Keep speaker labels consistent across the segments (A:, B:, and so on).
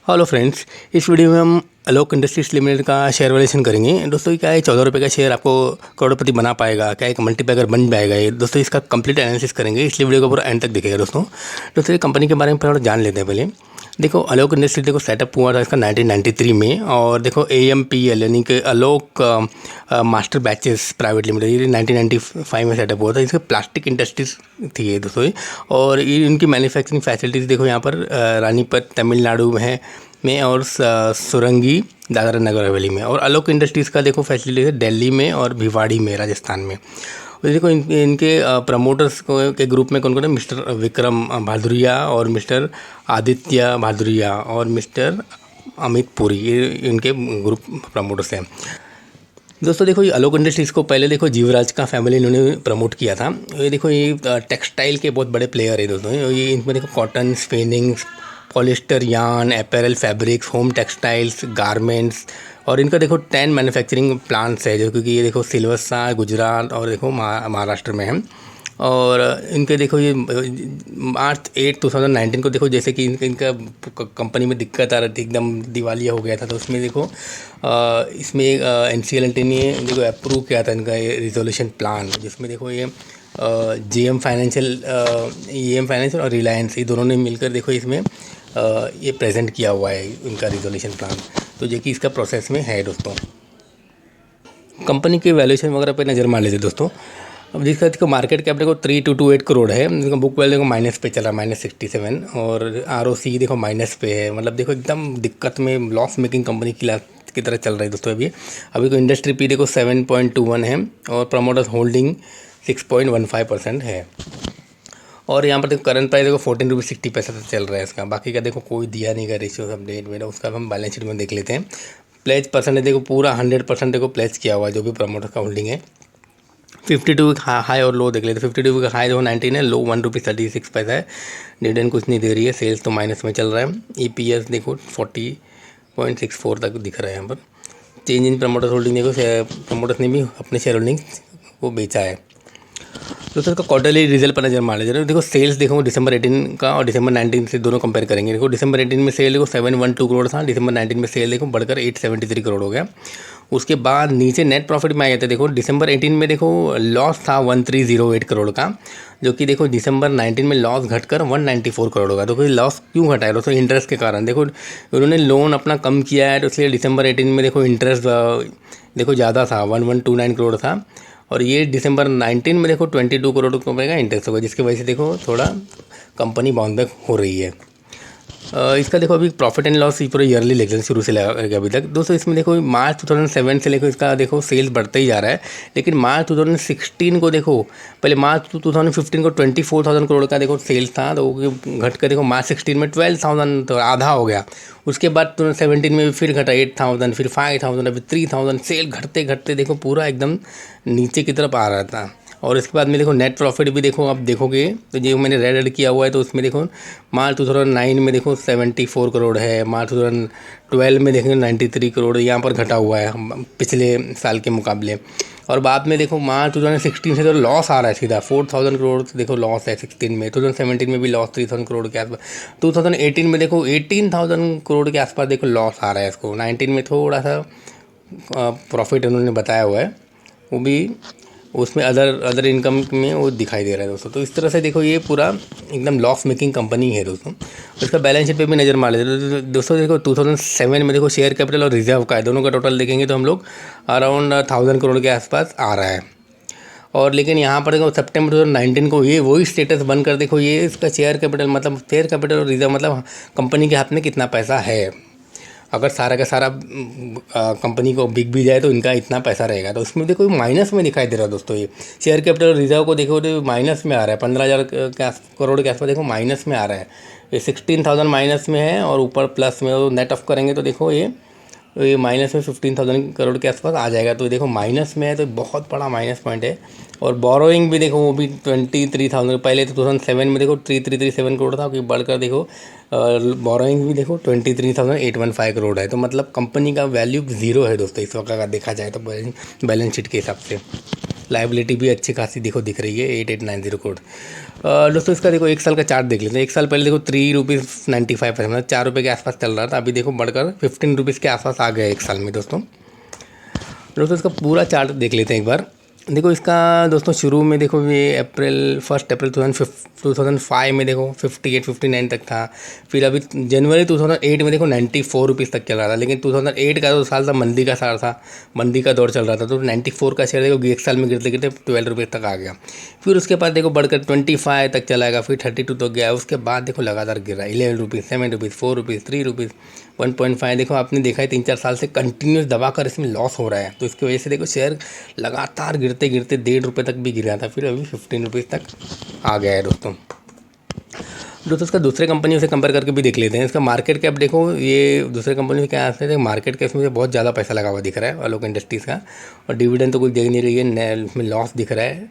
A: Hello friends, इस video में हम अलोक इंडस्ट्रीज लिमिटेड का शेयर वैल्यूएशन करेंगे। दोस्तों ये क्या है, 14 रुपये का शेयर आपको करोड़पति बना पाएगा क्या, एक मल्टीप्लायर बन जाएगा ये। दोस्तों इसका कंप्लीट एनालिसिस करेंगे, इसलिए वीडियो को पूरा एंड तक देखिएगा। दोस्तों ये कंपनी के बारे में थोड़ा जान लेते हैं पहले। देखो अलोक इंडस्ट्रीज देखो सेटअप हुआ था इसका 1993 में, और देखो AMPL यानी कि Alok master batches private limited, ये 1995 में सेटअप हुआ था। इसके प्लास्टिक इंडस्ट्रीज थी ये दोस्तों। और ये इनकी मैन्युफैक्चरिंग फैसिलिटीज़ देखो यहाँ पर रानीपत तमिलनाडु में और सुरंगी दादरा नगर हवेली में। और अलोक इंडस्ट्रीज़ का देखो फैसिलिटी है दिल्ली में और भिवाड़ी में राजस्थान में। और देखो इनके प्रमोटर्स के ग्रुप में कौन कौन है, मिस्टर विक्रम भादुरिया और मिस्टर आदित्य भादुरिया और मिस्टर अमित पुरी, ये इनके ग्रुप प्रमोटर्स हैं। दोस्तों देखो ये अलोक इंडस्ट्रीज़ को पहले देखो जीवराज का फैमिली इन्होंने प्रमोट किया था। ये देखो ये टेक्सटाइल के बहुत बड़े प्लेयर है दोस्तों। ये इनमें देखो cotton, spinnings, polyester, yarn, apparel, fabrics, home textiles, garments. और इनका देखो 10 मैन्युफैक्चरिंग प्लांट्स है, जो क्योंकि ये देखो सिलवस्सा गुजरात और देखो महाराष्ट्र में है। और इनके देखो ये मार्च 8 2019 को देखो, जैसे कि इनका कंपनी में दिक्कत आ रही थी, एकदम दिवालिया हो गया था, तो उसमें देखो इसमें NCLT ने देखो अप्रूव किया था इनका ये रिजोल्यूशन प्लान, जिसमें देखो ये GM फाइनेंशियल, EM फाइनेंशियल और रिलायंस, ये दोनों ने मिलकर देखो इसमें ये प्रेजेंट किया हुआ है इनका रिजोल्यूशन प्लान। तो जो कि इसका प्रोसेस में है दोस्तों। कंपनी के वैल्यूएशन वगैरह पे नज़र मार लेते दोस्तों। अब जिसका देखो मार्केट कैप देखो 3228 करोड़ है, जिसका बुक वैल्यू देखो माइनस पे चल रहा है, -67। और ROC देखो माइनस पे है, मतलब देखो एकदम दिक्कत में लॉस मेकिंग कंपनी की तरह चल रही है दोस्तों। अभी को इंडस्ट्री पी देखो 7.21 है, और प्रमोटर्स होल्डिंग 6.15% है। और यहाँ पर देखो करंट प्राइस देखो 14 रुपये 60 पैसा तक चल रहा है इसका। बाकी का देखो कोई दिया नहीं का रेशियो अपडेट मेरा, उसका हम बैलेंस शीट में देख लेते हैं। प्लेज परसेंटेज देखो पूरा 100% देखो प्लेज किया हुआ है जो भी प्रमोटर का होल्डिंग है। 52 का हाई और लो देख लेते हैं। 52 का हाई देखो 19 है, लो 1 रुपये 36 पैसा है। डिविडेंड कुछ नहीं दे रही है, सेल्स तो माइनस में चल रहा है। EPS देखो 40.64 तक दिख रहा है यहाँ पर। चेंज इन प्रमोटर होल्डिंग देखो, प्रमोटर्स ने भी अपने शेयर होल्डिंग को बेचा है। तो सर का क्वार्टरली रिजल्ट पर नजर मार लीजिए। देखो सेल्स देखो दिसंबर 18 का और दिसंबर 19 से दोनों कंपेयर करेंगे। देखो दिसंबर 18 में सेल देखो 712 करोड़ था, दिसंबर 19 में सेल देखो बढ़कर 873 करोड़ हो गया। उसके बाद नीचे नेट प्रॉफिट में आ गए थे। देखो दिसंबर 18 में देखो लॉस था 1308 करोड़ का, जो कि देखो दिसंबर 19 में लॉस घटकर 194 करोड़ होगा। तो कोई लॉस क्यों घटा है दोस्तों? इंटरेस्ट के कारण। देखो उन्होंने लोन अपना कम किया है, तो इसलिए दिसंबर 18 में देखो इंटरेस्ट देखो ज़्यादा था, 1129 करोड़ था। और ये दिसंबर 19 में देखो 22 करोड़ रुपये का इंटरेस्ट होगा, जिसकी वजह से देखो थोड़ा कंपनी बाउंस बैक हो रही है। इसका देखो अभी प्रॉफिट एंड लॉस पूरे ईयरली लेकर शुरू से लगा अभी तक दोस्तों। इसमें देखो मार्च 2007 से लेकर इसका देखो सेल्स बढ़ते ही जा रहा है। लेकिन मार्च 2016 को देखो, पहले मार्च 2015 को 24,000 करोड़ का देखो सेल्स था, तो घट कर देखो मार्च 16 में 12,000, तो आधा हो गया। उसके बाद 2017 में भी फिर घटा 8,000, फिर 5,000, अभी 3,000। सेल घटते घटते देखो पूरा एकदम नीचे की तरफ आ रहा था। और इसके बाद में देखो नेट प्रॉफिट भी देखो आप देखोगे तो जो मैंने रेड किया हुआ है, तो उसमें देखो मार्च 2009 में देखो 74 करोड़ है, मार्च 2012 में देखेंगे 93 करोड़, यहाँ पर घटा हुआ है पिछले साल के मुकाबले। और बाद में देखो मार्च 2016 से तो लॉस आ रहा है सीधा 4,000 करोड़ देखो लॉस है 16 में। 2017 में भी लॉस 3,000 करोड़ के आसपास। 2018 में देखो 18,000 करोड़ के आसपास देखो लॉस आ रहा है इसको। 19 में थोड़ा सा प्रॉफिट उन्होंने बताया हुआ है, वो भी उसमें अदर इनकम में वो दिखाई दे रहा है दोस्तों। तो इस तरह से देखो ये पूरा एकदम लॉस मेकिंग कंपनी है दोस्तों। इसका बैलेंस शीट पे भी नज़र मार लेते दोस्तों। देखो 2007 में देखो शेयर कैपिटल और रिजर्व का है, दोनों का टोटल देखेंगे तो हम लोग अराउंड 1000 करोड़ के आसपास आ रहा है। और लेकिन यहाँ पर देखो सितंबर 2019 को ये वही स्टेटस बनकर देखो ये इसका शेयर कैपिटल मतलब शेयर कैपिटल और रिजर्व मतलब कंपनी के हाथ में कितना पैसा है। अगर सारा का सारा कंपनी को बिक भी जाए तो इनका इतना पैसा रहेगा, तो उसमें देखो माइनस में दिखाई दे रहा है दोस्तों। ये शेयर कैपिटल और रिजर्व को देखो तो माइनस में आ रहा है, 15,000 करोड़ के आसपास देखो माइनस में आ रहा है। ये 16,000 माइनस में है, और ऊपर प्लस में नेट ऑफ करेंगे तो देखो ये माइनस में 15,000 करोड़ के आसपास आ जाएगा। तो देखो माइनस में है, तो बहुत बड़ा माइनस पॉइंट है। और बोरोइंग भी देखो वो भी 23,000, पहले तो 2007 में देखो 3337 करोड़ था, कि बढ़कर देखो बोरोइंग भी देखो 23,815 करोड़ है। तो मतलब कंपनी का वैल्यू ज़ीरो है दोस्तों इस वक्त अगर देखा जाए तो बैलेंस शीट के हिसाब से। लाइबिलिटी भी अच्छी खासी देखो दिख रही है 8890 करोड़। दोस्तों इसका देखो 1 साल का चार्ट देख लेते हैं। 1 साल पहले देखो ₹3.95 मतलब 4 रुपये के आसपास चल रहा था, अभी देखो बढ़कर ₹15 के आसपास आ गया 1 साल में दोस्तों। इसका पूरा चार्ट देख लेते हैं एक बार। देखो इसका दोस्तों शुरू में देखो ये 1 अप्रैल 2005 में देखो 58-59 तक था। फिर अभी जनवरी 2008 में देखो 94 रुपीज़ तक चल रहा था। लेकिन 2008 का जो साल था मंदी का साल था, मंदी का दौर चल रहा था, तो 94 का शेयर देखो 1 साल में गिरते गिरते 12 रुपये तक आ गया। फिर उसके बाद देखो बढ़कर 25 तक चलाएगा, फिर 32 तक गया। उसके बाद देखो लगातार गिरा 11 रुपीज़, 7 रुपीज़, 4 रुपीज़, 3 रुपीज़, 1.5। देखो आपने देखा है 3-4 साल से कंटिन्यूस दबाकर इसमें लॉस हो रहा है, तो इसकी वजह से देखो शेयर लगातार गिरते गिरते 1.5 रुपये तक भी गिरा था, फिर अभी 15 रुपीज़ तक आ गया है दोस्तों। इसका दूसरे कंपनियों से कंपेयर करके भी देख लेते हैं। इसका मार्केट कैप देखो, ये दूसरे कंपनी से क्या आते हैं, मार्केट कैप में बहुत ज़्यादा पैसा लगा हुआ दिख रहा है आलोक इंडस्ट्रीज़ का, और डिविडेंड तो कुछ देख नहीं रही है, इसमें लॉस दिख रहा है,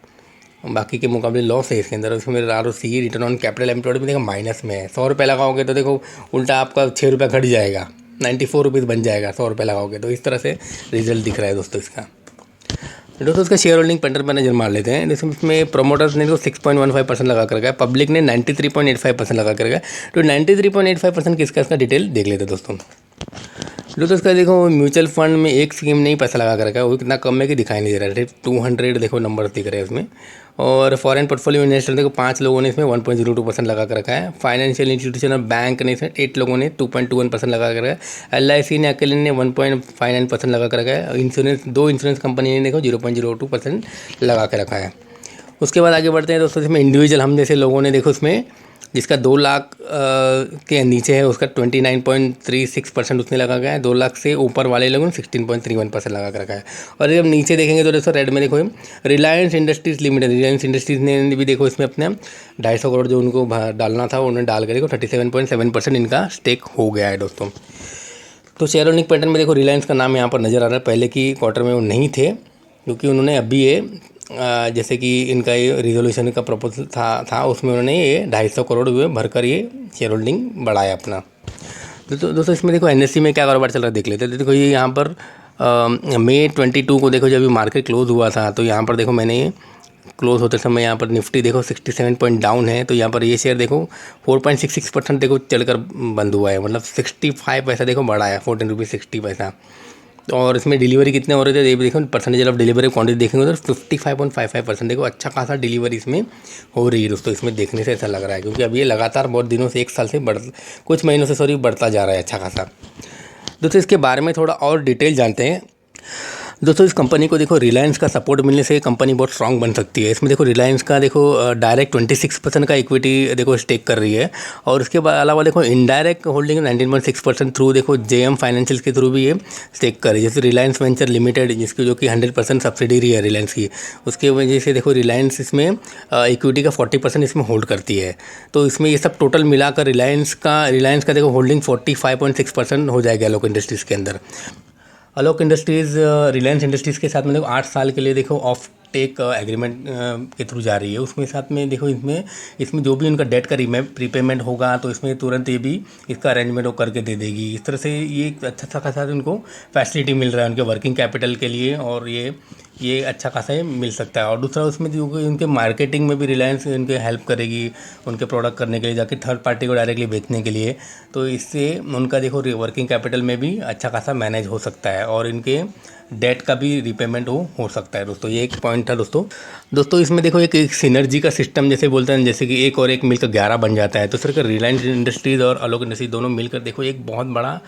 A: बाकी के मुकाबले लॉस है इसके अंदर। उसमें ROC return on capital employed में देखो माइनस में है। 100 रुपये लगाओगे तो देखो उल्टा आपका 6 रुपये घट जाएगा, 94 रुपीज़ बन जाएगा 100 रुपये लगाओगे, तो इस तरह से रिजल्ट दिख रहा है दोस्तों इसका। इसका शेयर होल्डिंग पैटर्न पर नजर मार लेते हैं। जैसे इसमें प्रोमोटर्स ने तो 6.15% लगा कर रखा है, पब्लिक ने 93.85% लगा कर रखा है। तो 93.85% किसका, इसका डिटेल देख लेते हैं दोस्तों। इसका देखो म्यूचुअल फंड में एक स्कीम ने ही पैसा लगा कर रखा है, वो कितना कम है कि दिखाई नहीं दे रहा है। 200 देखो नंबर दिख रहे हैं इसमें। और फॉरेन पोर्टफोलियो इन्वेस्टर देखो 5 लोगों ने इसमें 1.02% लगा कर रखा है। फाइनेंशियल इंस्टीट्यूशन और बैंक ने इसमें 8 लोगों ने 2.21% लगा कर रखा है। LIC ने अकेले ने 1.59% लगा कर रखा है। दो इंश्योरेंस कंपनी ने देखो 0.02% लगा कर रखा है। उसके बाद आगे बढ़ते हैं दोस्तों। इसमें इंडिविजुअल हम जैसे लोगों ने देखो इसमें जिसका 2 लाख के नीचे है उसका 29.36% उसने लगा गया है। 2 लाख से ऊपर वाले लोगों ने 16.31% लगा कर रखा है। और जब नीचे देखेंगे तो दोस्तों रेड में देखो Reliance industries limited, Reliance industries ने भी देखो इसमें अपने 250 करोड़ जो उनको डालना था उन्होंने डाल कर देखो 37.7% इनका स्टेक हो गया है दोस्तों। तो शेयर होल्डिंग पैटर्न में देखो रिलायंस का नाम यहाँ पर नज़र आ रहा है, पहले की क्वार्टर में वो नहीं थे, क्योंकि उन्होंने अभी ये जैसे कि इनका ये रिजोल्यूशन का प्रपोजल था उसमें उन्होंने ये 250 करोड़ हुए भरकर ये शेयर होल्डिंग बढ़ाया अपना। तो दोस्तों इसमें देखो NSE में क्या कारोबार चल रहा है देख लेते हैं। देखो ये यहाँ पर मई 22 को देखो जब मार्केट क्लोज हुआ था, तो यहाँ पर देखो मैंने ये क्लोज होते समय यहाँ पर निफ्टी देखो 67 पॉइंट डाउन है, तो यहाँ पर ये शेयर देखो 4.66% देखो चढ़कर बंद हुआ है, मतलब 65 पैसा देखो बढ़ा है, 14 रुपीज़ 60 पैसा। और इसमें डिलीवरी कितने हो रहे थे ये देखो, परसेंटेज ऑफ डिलीवरी क्वांटिटी देखेंगे तो 55.55% देखो अच्छा खासा डिलीवरी इसमें हो रही है दोस्तों। इसमें देखने से ऐसा लग रहा है, क्योंकि अब ये लगातार बहुत दिनों से 1 साल से कुछ महीनों से बढ़ता जा रहा है अच्छा खासा। दोस्तों इसके बारे में थोड़ा और डिटेल जानते हैं। दोस्तों इस कंपनी को देखो रिलायंस का सपोर्ट मिलने से कंपनी बहुत स्ट्रांग बन सकती है। इसमें देखो रिलायंस का देखो डायरेक्ट 26% का इक्विटी देखो स्टेक कर रही है, और उसके अलावा देखो इनडायरेक्ट होल्डिंग 19.6% थ्रू देखो JM फाइनेंशियल के थ्रू भी ये स्टेक कर रही है। जैसे रिलायंस वेंचर लिमिटेड जिसकी जो कि 100% सब्सिडरी है रिलायंस की, उसके वजह से देखो रिलायंस इसमें इक्विटी का 40% इसमें होल्ड करती है। तो इसमें ये सब टोटल मिलाकर रिलायंस का देखो होल्डिंग 45.6% हो जाएगा आलोक इंडस्ट्रीज़ के अंदर। आलोक इंडस्ट्रीज़ रिलायंस इंडस्ट्रीज़ के साथ में देखो 8 साल के लिए देखो ऑफ टेक एग्रीमेंट के थ्रू जा रही है। उसमें साथ में देखो इसमें जो भी उनका डेट का प्रीपेमेंट होगा तो इसमें तुरंत ये भी इसका अरेंजमेंट वो करके दे देगी। इस तरह से ये अच्छा खासा उनको फैसिलिटी मिल रहा है उनके वर्किंग कैपिटल के लिए, और ये अच्छा खासा मिल सकता है। और दूसरा उसमें जो उनके मार्केटिंग में भी रिलायंस उनके हेल्प करेगी उनके प्रोडक्ट करने के लिए, जाके थर्ड पार्टी को डायरेक्टली बेचने के लिए, तो इससे उनका देखो वर्किंग कैपिटल में भी अच्छा खासा मैनेज हो सकता है, और इनके डेट का भी रिपेमेंट हो सकता है दोस्तों। ये एक पॉइंट था दोस्तों इसमें देखो एक सिनर्जी का सिस्टम जैसे बोलते हैं, जैसे कि एक और एक मिलकर 11 बन जाता है। तो सर रिलायंस इंडस्ट्रीज़ और आलोक इंडस्ट्रीज दोनों मिलकर देखो एक बहुत बड़ा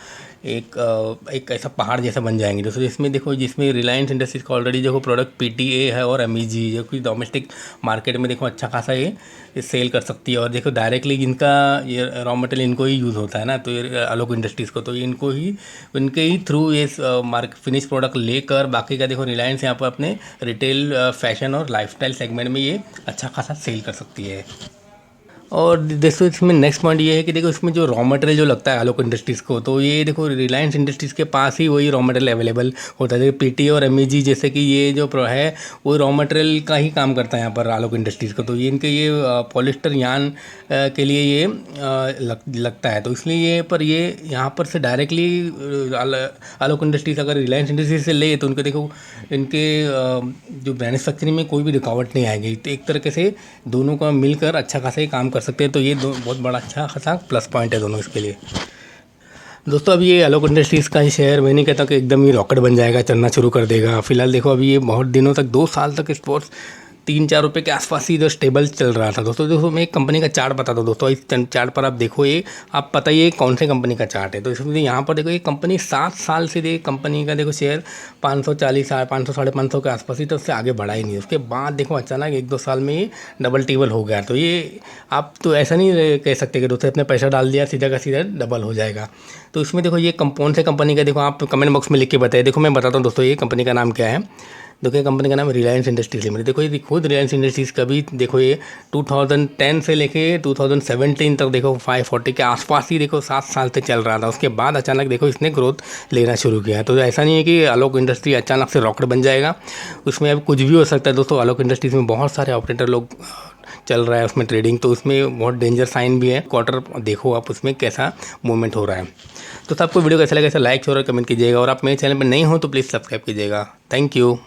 A: एक ऐसा पहाड़ जैसा बन जाएंगे दोस्तों। इसमें देखो जिसमें रिलायंस इंडस्ट्रीज का ऑलरेडी देखो प्रोडक्ट PTA है और MEG जो कि डोमेस्टिक मार्केट में देखो अच्छा खासा ये सेल कर सकती है। और देखो डायरेक्टली इनका ये रॉ मटेरियल इनको ही यूज़ होता है ना, तो ये आलोक इंडस्ट्रीज़ को तो इनके ही थ्रू ये फिनिश प्रोडक्ट लेकर बाकी का देखो रिलायंस यहाँ पर अपने रिटेल फैशन और लाइफस्टाइल सेगमेंट में ये अच्छा खासा सेल कर सकती है। और दोस्तों इसमें नेक्स्ट पॉइंट ये है कि देखो इसमें जो रॉ मटेरियल जो लगता है आलोक इंडस्ट्रीज़ को, तो ये देखो रिलायंस इंडस्ट्रीज़ के पास ही वही रॉ मटेरियल अवेलेबल होता है। देखो पीटी और एमईजी जैसे कि ये जो है वो रॉ मटेरियल का ही काम करता है यहाँ पर आलोक इंडस्ट्रीज़ को। तो ये इनके ये पॉलिस्टर यान के लिए ये लगता है, तो इसलिए ये पर ये यहाँ पर से डायरेक्टली आलोक इंडस्ट्रीज़ अगर रिलायंस इंडस्ट्रीज से ले तो उनके देखो इनके जो मैन्युफैक्चरिंग में कोई भी रुकावट नहीं आएगी। तो एक तरीके से दोनों का मिलकर अच्छा खासा ही काम कर सकते हैं। तो ये बहुत बड़ा अच्छा खासा प्लस पॉइंट है दोनों इसके लिए। दोस्तों अभी ये आलोक इंडस्ट्रीज़ का ही शेयर मैं नहीं कहता कि एकदम ये रॉकेट बन जाएगा, चलना शुरू कर देगा। फिलहाल देखो अभी ये बहुत दिनों तक 2 साल तक स्पोर्ट्स 3-4 रुपये के आसपास ही इधर स्टेबल चल रहा था। दोस्तों देखो मैं एक कंपनी का चार्ट बताता हूँ। दोस्तों इस चार्ट पर आप देखो, ये आप पता ही कौन से कंपनी का चार्ट है। तो इसमें यहाँ पर देखो ये कंपनी 7 साल से ये कंपनी का देखो शेयर 540 500 550 के आसपास ही, तो उससे आगे बढ़ा ही नहीं। उसके बाद देखो अचानक 1-2 साल में ये डबल टेबल हो गया। तो ये आप तो ऐसा नहीं कह सकते कि दोस्तों अपने पैसा डाल दिया सीधा का सीधा डबल हो जाएगा। तो इसमें देखो ये कौन से कंपनी का, देखो आप कमेंट बॉक्स में लिख के बताइए। देखो मैं बताता हूँ दोस्तों ये कंपनी का नाम क्या है। देखो ये कंपनी का नाम है रिलायंस इंडस्ट्रीज लिमिटेड। देखो ये खुद रिलायंस इंडस्ट्रीज़ का भी देखो ये 2010 से लेके 2017 तक देखो 540 के आसपास ही देखो 7 साल तक चल रहा था। उसके बाद अचानक देखो इसने ग्रोथ लेना शुरू किया। तो ऐसा नहीं है कि आलोक इंडस्ट्री अचानक से रॉकेट बन जाएगा, उसमें अब कुछ भी हो सकता है। दोस्तों आलोक इंडस्ट्रीज़ में बहुत सारे ऑपरेटर लोग चल रहा है उसमें ट्रेडिंग, तो उसमें बहुत डेंजर साइन भी है। क्वार्टर देखो आप उसमें कैसा मूवमेंट हो रहा है। तो सबको वीडियो कैसा लगा, ऐसा लाइक और कमेंट कीजिएगा, और आप मेरे चैनल पर नहीं हो तो प्लीज़ सब्सक्राइब कीजिएगा। Thank you.